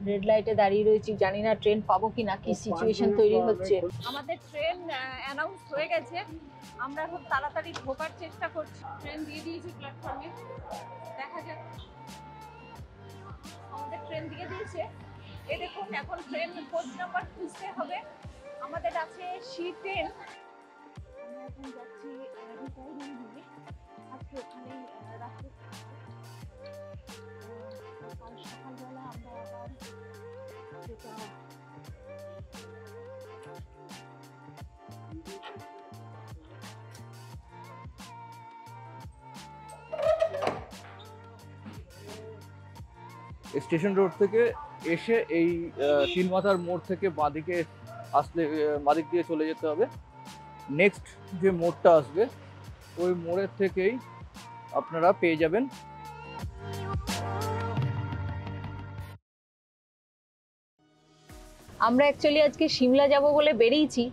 Red লাইটে দাঁড়িয়ে রয়েছি, জানি না ট্রেন পাবো কিনা, কি সিচুয়েশন তৈরি হচ্ছে। আমাদের ট্রেন অ্যানাউন্স হয়ে গেছে, আমরা খুব তাড়াতাড়ি ঢোকার চেষ্টা করছি। ট্রেন দিয়ে দিয়েছি প্ল্যাটফর্মে, দেখা যাক। আমাদের ট্রেন দিয়ে দিয়েছে, এই দেখুন। এখন ট্রেন কোচ নাম্বার খুঁজতে হবে। আমাদের আছে C10। আমরা এখন যাচ্ছি রিটায়ারিং রুমে। আজকে ওখানেই রাত্রে কাল সকালবেলা আমরা আবার যেটা স্টেশন রোড থেকে এসে এই তিন মাথার মোড় থেকে বাঁদিকে আসলে বাঁদিক দিয়ে চলে যেতে হবে। নেক্সট যে মোড়টা আসবে ওই মোড়ের থেকেই আপনারা পেয়ে যাবেন আমরা অ্যাকচুয়ালি আজকে সিমলা যাব বলে বেরিয়েছি,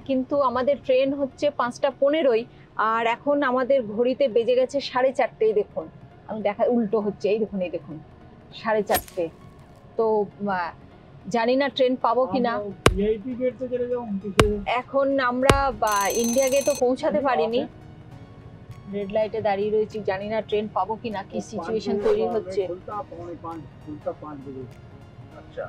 কিন্তু আমাদের ট্রেন হচ্ছে 5:15, আর এখন আমাদের ঘড়িতে বেজে গেছে 4:30। দেখুন, আমি দেখা উল্টো হচ্ছে, এই দেখুন, এই দেখুন 4:30। তো জানি না ট্রেন পাবো কিনা। এখন আমরা ইন্ডিয়া গেটও পৌঁছাতে পারিনি, রেড লাইটে দাঁড়িয়ে রয়েছি, জানি না ট্রেন পাবো কিনা, কি সিচুয়েশন তৈরি হচ্ছে। আচ্ছা,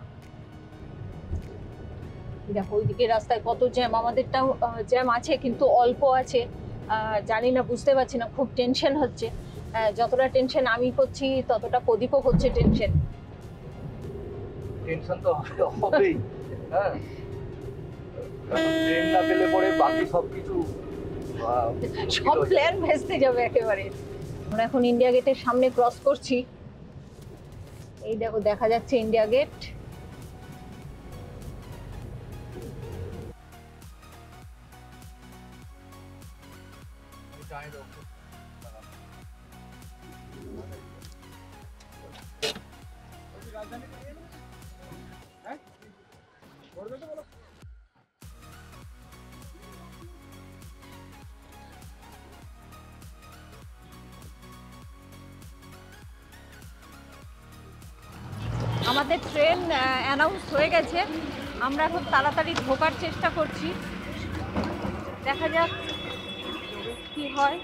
দেখো ওইদিকে রাস্তায় কত জ্যাম, আমাদেরটাও জ্যাম আছে কিন্তু অল্প আছে। জানি না, বুঝতে পারছি না, খুব টেনশন হচ্ছে। যতটা টেনশন আমি করছি ততটা প্রদীপও করছে টেনশন। টেনশন তো হবেই, হ্যাঁ। ট্রেন না পেলে পরে বাকি সবকিছু সব প্ল্যান ভেস্তে যাবে একেবারে। আমরা এখন ইন্ডিয়া গেটের সামনে ক্রস করছি, এই দেখো দেখা যাচ্ছে ইন্ডিয়া গেট। আমাদের ট্রেন অ্যানাউন্স হয়ে গেছে, আমরা খুব তাড়াতাড়ি ঢোকার চেষ্টা করছি, দেখা যাক কি হয়।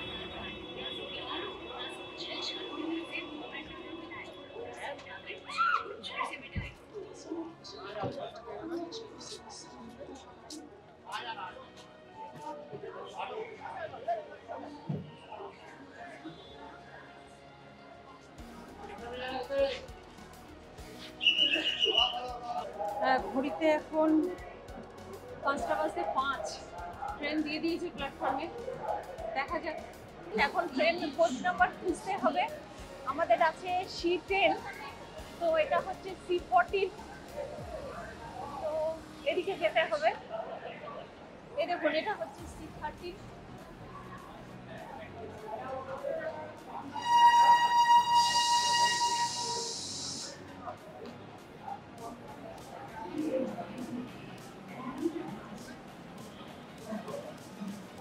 ঘড়িতে এখন 5:05, ট্রেন দিয়ে দিয়েছি প্ল্যাটফর্মে, দেখা যাক। এখন ট্রেন কোচ নাম্বার খুঁজতে হবে। আমাদের আছে C10, তো এটা হচ্ছে C40, তো এদিকে যেতে হবে। এই দেখুন, এটা হচ্ছে C30।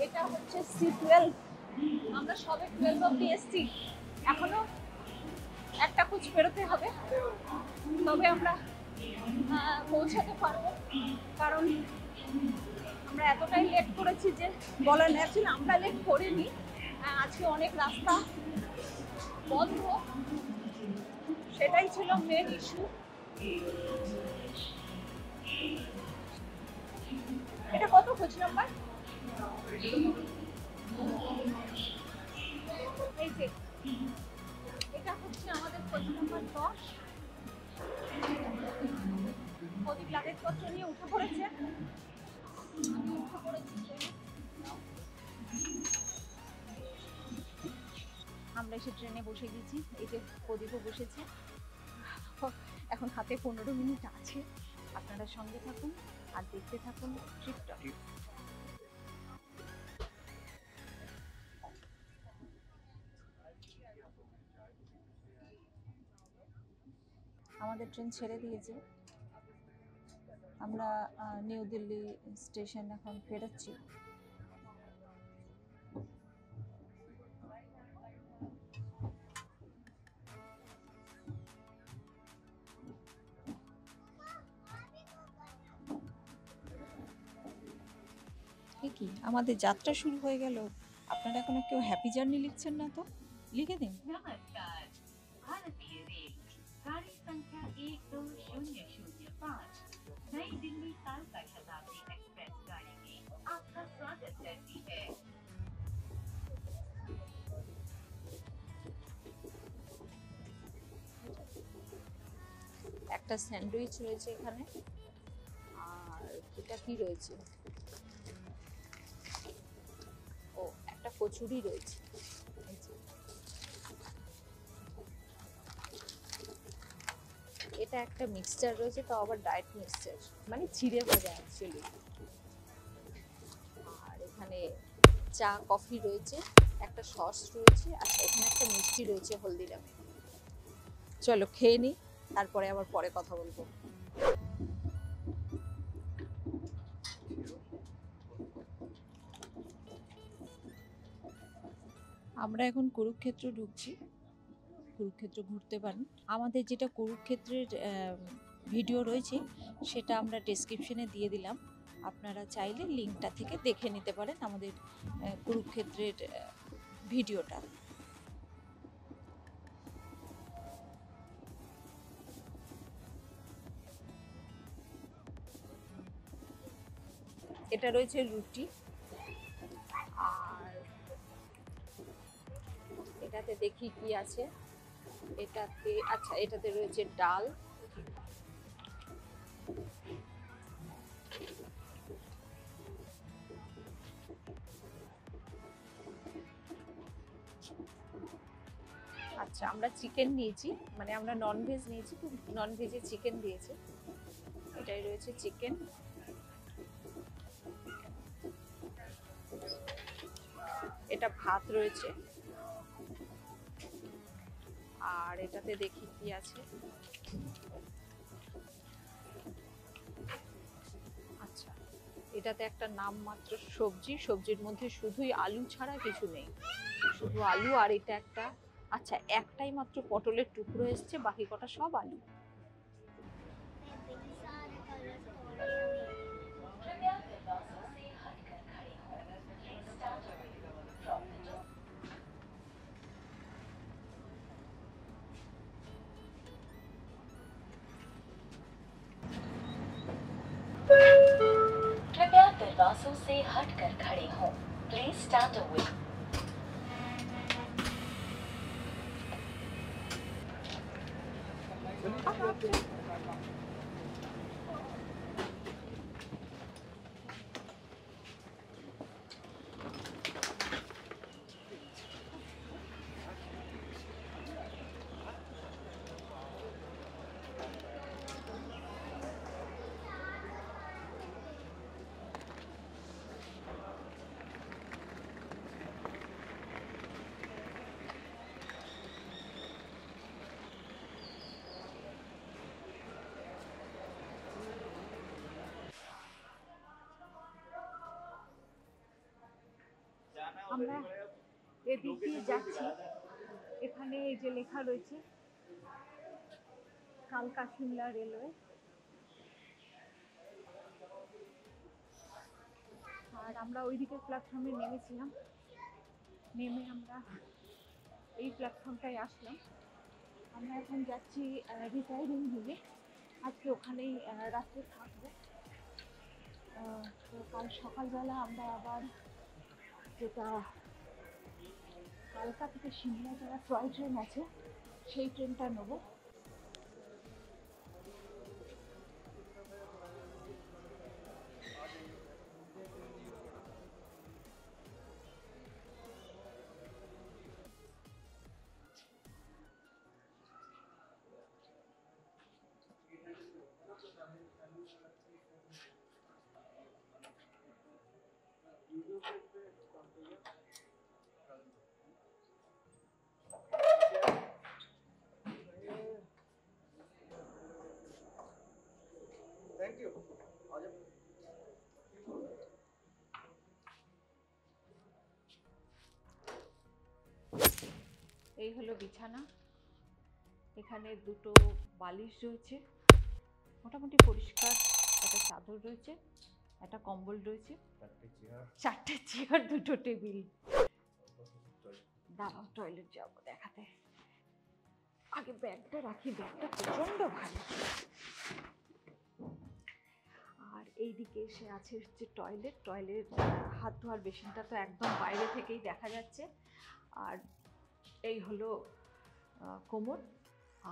এটা হচ্ছে C12। আমরা সবে 12 অব্দি এসছি, এখনো একটা কোচ বেরোতে হবে, তবে আমরা পৌঁছাতে পারবো। কারণ আমরা এতটাই লেট করেছি যে বলার নেই। অ্যাকচুয়ালি আমরা লেট করিনি, আজকে অনেক রাস্তা বন্ধ, সেটাই ছিল মেন ইস্যু। এটা কত কোচ নাম্বার? এই যে এটা হচ্ছে আমাদের কোচ নাম্বার 10। প্রদীপ লাগেজপত্র নিয়ে উঠে পড়েছে, আমি উঠে পড়েছি। আমরা এসে ট্রেনে বসে গেছি, এই যে প্রদীপও বসেছে। এখন হাতে 15 মিনিট আছে, আপনারা সঙ্গে থাকুন আর দেখতে থাকুন ট্রিপটা। আমাদের ট্রেন ছেড়ে দিয়েছে, আমরা নিউ দিল্লি স্টেশন এখন ফেরোচ্ছি। কি আমাদের যাত্রা শুরু হয়ে গেল। আপনারা এখনো কেউ হ্যাপি জার্নি লিখছেন না তো, লিখে দিন। नमस्कार, भारतीय रेल गाड़ी संख्या 12005 नई दिल्ली कालका शताब्दी एक्सप्रेस गाड़ी में आपका स्वागत करती है। একটা স্যান্ডউইচ রয়েছে এখানে, আর এটা কি রয়েছে, ও একটা কচুরি রয়েছে। এই যে। এটা একটা মিক্সচার রয়েছে, তাও আবার ডায়েট মিক্সচার, মানে চিড়ে ভাজা অ্যাকচুয়ালি। আর এখানে চা কফি রয়েছে, একটা সস রয়েছে, আচ্ছা এখানে একটা মিষ্টি রয়েছে হলদিরামে। চলো খেয়ে নিই, তারপরে আবার পরে কথা বলবো। আমরা এখন কুরুক্ষেত্র ঢুকছি, কুরুক্ষেত্র ঘুরতে পারেন। আমাদের যেটা কুরুক্ষেত্রের ভিডিও রয়েছে সেটা আমরা ডেসক্রিপশনে দিয়ে দিলাম, আপনারা চাইলে লিঙ্কটা থেকে দেখে নিতে পারেন আমাদের কুরুক্ষেত্রের ভিডিওটা। এটা রয়েছে রুটি, আর এটাতে দেখি কি আছে। এটাতে আচ্ছা এটাতে রয়েছে ডাল, আচ্ছা আমরা চিকেন নিয়েছি, মানে আমরা ননভেজ নিয়েছি, তো ননভেজে চিকেন দিয়েছে। এটাই রয়েছে চিকেন, এটা ভাত রয়েছে, আর এটাতে দেখি কি আছে। আচ্ছা এটাতে একটা নাম মাত্র সবজি, সবজির মধ্যে শুধুই আলু ছাড়া কিছু নেই, শুধু আলু। আর এটা একটা, আচ্ছা একটাই মাত্র পটলের টুকরো এসছে, বাকি কটা সব আলু। कृपया दरवाजों से हटकर खड़े हों। Please stand away. আমরা এদিক দিয়ে যাচ্ছি, এখানে এই যে লেখা রয়েছে কালকা শিমলা রেলওয়ে। আর আমরা ওই দিকের প্ল্যাটফর্মে নেমেছিলাম, নেমে আমরা এই প্ল্যাটফর্মটায় আসলাম। আমরা এখন যাচ্ছি রিটায়ারিং হোমে, আজকে ওখানেই রাত্রে থাকবো। তো কাল সকালবেলা আমরা আবার যেটা কালকা থেকে শিমলা যাওয়া টয় ট্রেন আছে, সেই ট্রেনটা নেবো। এই হলো বিছানা, এখানে দুটো বালিশ রয়েছে, মোটামুটি পরিষ্কার, একটা চাদর রয়েছে, একটা কম্বল রয়েছে, 4টে চেয়ার, 2টো টেবিল। দাঁড়াও, টয়লেট যাবো দেখাতে। আগে ব্যাগটা রাখি, ব্যাগটা প্রচন্ড ভারী। আর এইদিকে এসে আছে হচ্ছে টয়লেট। হাত ধোয়ার বেসিনটা তো একদম বাইরে থেকেই দেখা যাচ্ছে। আর এই হলো কোমর।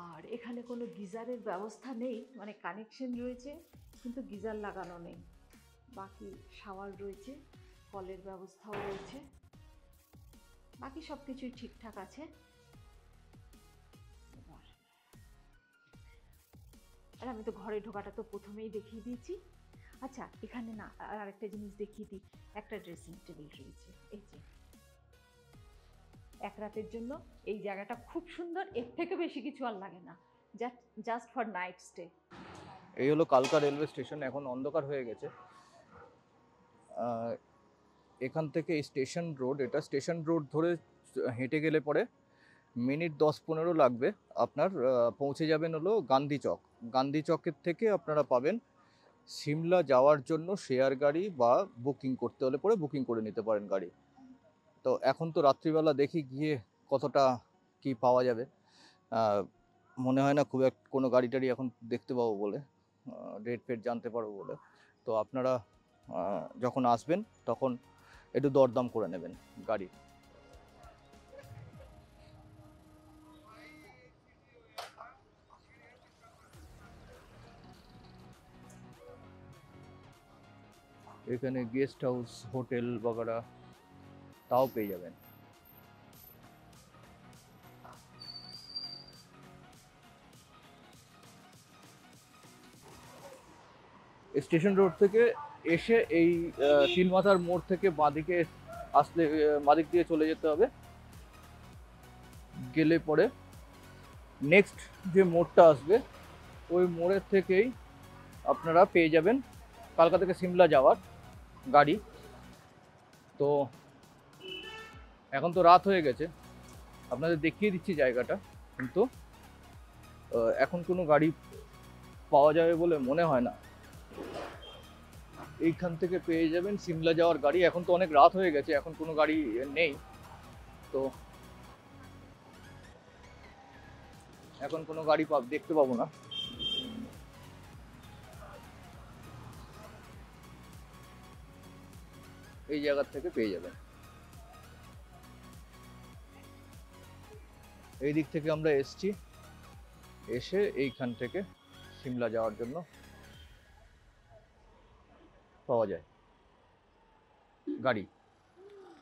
আর এখানে কোনো গিজারের ব্যবস্থা নেই, মানে কানেকশন রয়েছে কিন্তু গিজার লাগানো নেই। বাকি শাওয়ার রয়েছে, কলের ব্যবস্থাও রয়েছে, বাকি সব কিছুই ঠিকঠাক আছে। আর আমি তো ঘরে ঢোকাটা তো প্রথমেই দেখিয়ে দিয়েছি। আচ্ছা, এখানে না আর একটা জিনিস দেখিয়ে দিই, একটা ড্রেসিং টেবিল রয়েছে। এই যে এক রাতের জন্য এই জায়গাটা খুব সুন্দর, এর থেকে বেশি কিছু আর লাগে না, জাস্ট ফর নাইট স্টে। এই হলো কালকা রেলওয়ে স্টেশন, এখন অন্ধকার হয়ে গেছে। এখান থেকে স্টেশন রোড, এটা স্টেশন রোড ধরে হেঁটে গেলে পরে মিনিট 10-15 লাগবে আপনার। পৌঁছে যাবেন হলো গান্ধী চক। গান্ধী চকের থেকে আপনারা পাবেন সিমলা যাওয়ার জন্য শেয়ার গাড়ি, বা বুকিং করতে হলে পরে বুকিং করে নিতে পারেন গাড়ি। তো এখন তো রাত্রিবেলা দেখি গিয়ে কতটা কি পাওয়া যাবে, মনে হয় না খুব কোনো গাড়ি টাড়ি এখন দেখতে পাবো বলে, রেট ফেট জানতে পারবো বলে। তো আপনারা যখন আসবেন তখন একটু দরদাম করে নেবেন গাড়ি। এখানে গেস্ট হাউস, হোটেল বগেরা তাও পেয়ে যাবেন। স্টেশন রোড থেকে এসে এই 3 মাথার মোড় থেকে বাঁদিকে আসলে বাঁদিক দিয়ে চলে যেতে হবে। গেলে পরে নেক্সট যে মোড়টা আসবে ওই মোড়ের থেকেই আপনারা পেয়ে যাবেন কালকা থেকে সিমলা যাওয়ার গাড়ি। তো এখন তো রাত হয়ে গেছে, আপনাদের দেখিয়ে দিচ্ছি জায়গাটা, কিন্তু এখন কোনো গাড়ি পাওয়া যাবে বলে মনে হয় না। এইখান থেকে পেয়ে যাবেন সিমলা যাওয়ার গাড়ি। এখন তো অনেক রাত হয়ে গেছে, এখন কোনো গাড়ি নেই, তো এখন কোনো গাড়ি দেখতে পাবো না। এই জায়গার থেকে পেয়ে যাবেন। এই দিক থেকে আমরা এসছি, এসে এইখান থেকে সিমলা যাওয়ার জন্য পাওয়া যায় গাড়ি।